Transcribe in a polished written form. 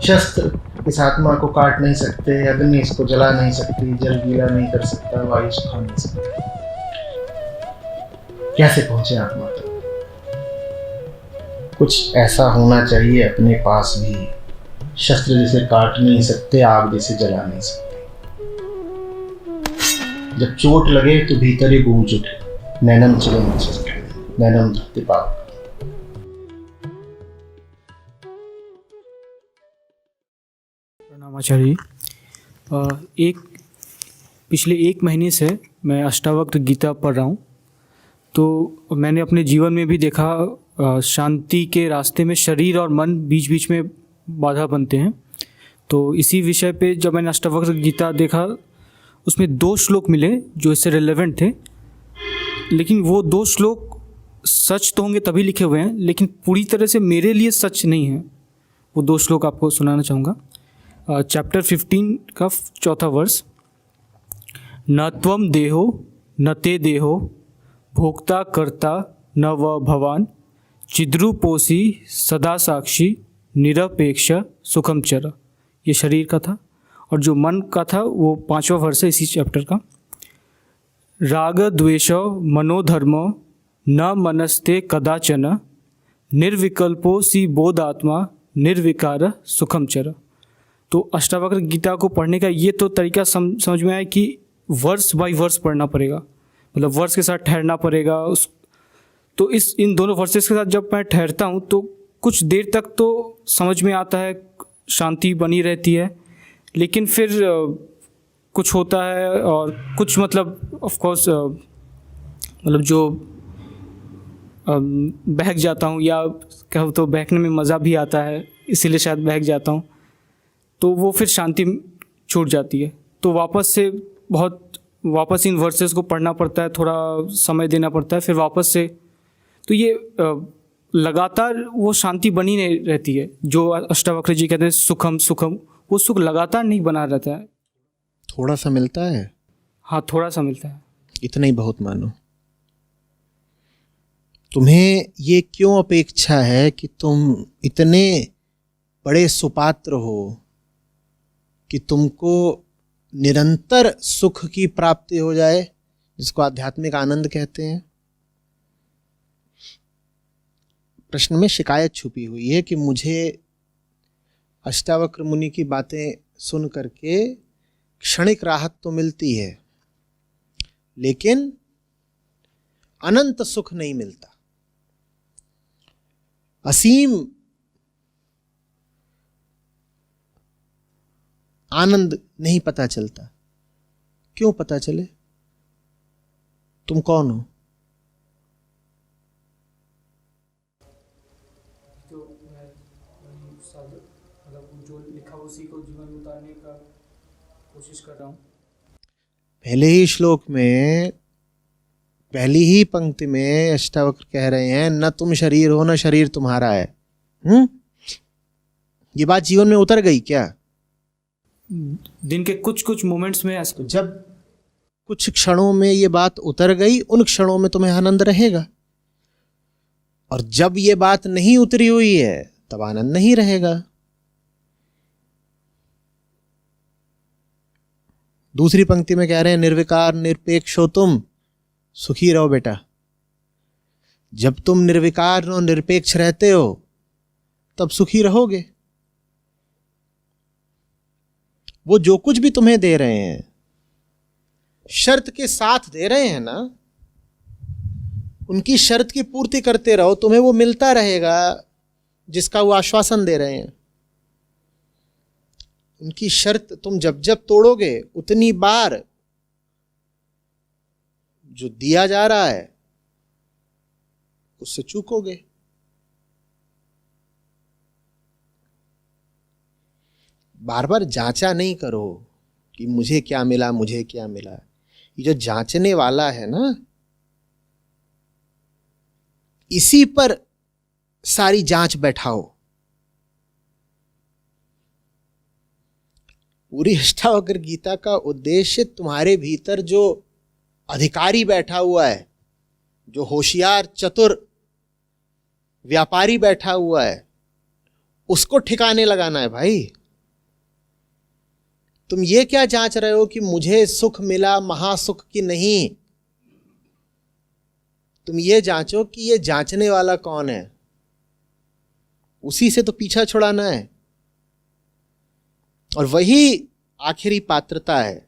शस्त्र इस आत्मा को काट नहीं सकते, अग्नि इसको जला नहीं सकती, जल गीला नहीं कर सकता, वायु सुखा नहीं सकता। कैसे पहुंचे आत्मा तक? कुछ ऐसा होना चाहिए अपने पास भी, शस्त्र जिसे काट नहीं सकते, आग जिसे जला नहीं सकते। जब चोट लगे तो भीतर ही गूंज उठे, नैनम चिरम नैनम धरती पाप। प्रणाम आचार्य। पिछले 1 महीने से मैं अष्टावक्र गीता पढ़ रहा हूँ। तो मैंने अपने जीवन में भी देखा शांति के रास्ते में शरीर और मन बीच बीच में बाधा बनते हैं। तो इसी विषय पे जब मैंने अष्टावक्र गीता देखा, उसमें 2 श्लोक मिले जो इससे रिलेवेंट थे। लेकिन वो 2 श्लोक सच तो होंगे तभी लिखे हुए हैं, लेकिन पूरी तरह से मेरे लिए सच नहीं है। वो 2 श्लोक आपको सुनाना चाहूँगा। चैप्टर 15 का 4था वर्स। न त्वम देहो न ते देहो भोक्ता कर्ता न व भवान चिद्रूपोसी सदा साक्षी निरपेक्ष सुखम चर। ये शरीर का था। और जो मन का था वो 5वां वर्स है इसी चैप्टर का। राग द्वेष मनोधर्म न मनस्ते कदाचन निर्विकल्पो सी बोधात्मा निर्विकार सुखम चर। तो अष्टावक्र गीता को पढ़ने का ये तो तरीका समझ में आया कि वर्स बाय वर्स पढ़ना पड़ेगा, मतलब वर्स के साथ ठहरना पड़ेगा। तो इन दोनों वर्सेस के साथ जब मैं ठहरता हूँ तो कुछ देर तक तो समझ में आता है, शांति बनी रहती है। लेकिन फिर कुछ होता है और कुछ मतलब ऑफ कोर्स मतलब जो बहक जाता हूँ, या कहूँ तो बहकने में मज़ा भी आता है, इसीलिए शायद बहक जाता हूँ। तो वो फिर शांति छूट जाती है। तो वापस इन वर्सेस को पढ़ना पड़ता है, थोड़ा समय देना पड़ता है, फिर वापस से। तो ये लगातार वो शांति बनी नहीं रहती है। जो अष्टावक्र जी कहते हैं सुखम सुखम, वो सुख लगातार नहीं बना रहता है। थोड़ा सा मिलता है। हाँ, थोड़ा सा मिलता है। इतना ही बहुत मानो। तुम्हें ये क्यों अपेक्षा है कि तुम इतने बड़े सुपात्र हो कि तुमको निरंतर सुख की प्राप्ति हो जाए, जिसको आध्यात्मिक आनंद कहते हैं? प्रश्न में शिकायत छुपी हुई है कि मुझे अष्टावक्र मुनि की बातें सुन करके क्षणिक राहत तो मिलती है, लेकिन अनंत सुख नहीं मिलता, असीम आनंद नहीं पता चलता। क्यों पता चले? तुम कौन हो? जो लिखा उसी को जीवन में उतारने का कोशिश कर रहा हूँ। पहले ही श्लोक में, पहली ही पंक्ति में अष्टावक्र कह रहे हैं न तुम शरीर हो न शरीर तुम्हारा है। ये बात जीवन में उतर गई क्या? दिन के कुछ मोमेंट्स में ऐसा, जब कुछ क्षणों में ये बात उतर गई, उन क्षणों में तुम्हें आनंद रहेगा। और जब ये बात नहीं उतरी हुई है तब आनंद नहीं रहेगा। दूसरी पंक्ति में कह रहे हैं निर्विकार निरपेक्ष हो तुम, सुखी रहो बेटा। जब तुम निर्विकार और निरपेक्ष रहते हो तब सुखी रहोगे। वो जो कुछ भी तुम्हें दे रहे हैं शर्त के साथ दे रहे हैं ना, उनकी शर्त की पूर्ति करते रहो, तुम्हें वो मिलता रहेगा जिसका वो आश्वासन दे रहे हैं। उनकी शर्त तुम जब जब तोड़ोगे उतनी बार जो दिया जा रहा है उससे चूकोगे। बार बार जांचा नहीं करो कि मुझे क्या मिला, मुझे क्या मिला। ये जो जांचने वाला है ना, इसी पर सारी जांच बैठाओ। पूरी अष्टावक्र गीता का उद्देश्य तुम्हारे भीतर जो अधिकारी बैठा हुआ है, जो होशियार चतुर व्यापारी बैठा हुआ है, उसको ठिकाने लगाना है भाई। तुम ये क्या जांच रहे हो कि मुझे सुख मिला महासुख की नहीं। तुम ये जांचो कि ये जांचने वाला कौन है, उसी से तो पीछा छुड़ाना है, और वही आखिरी पात्रता है।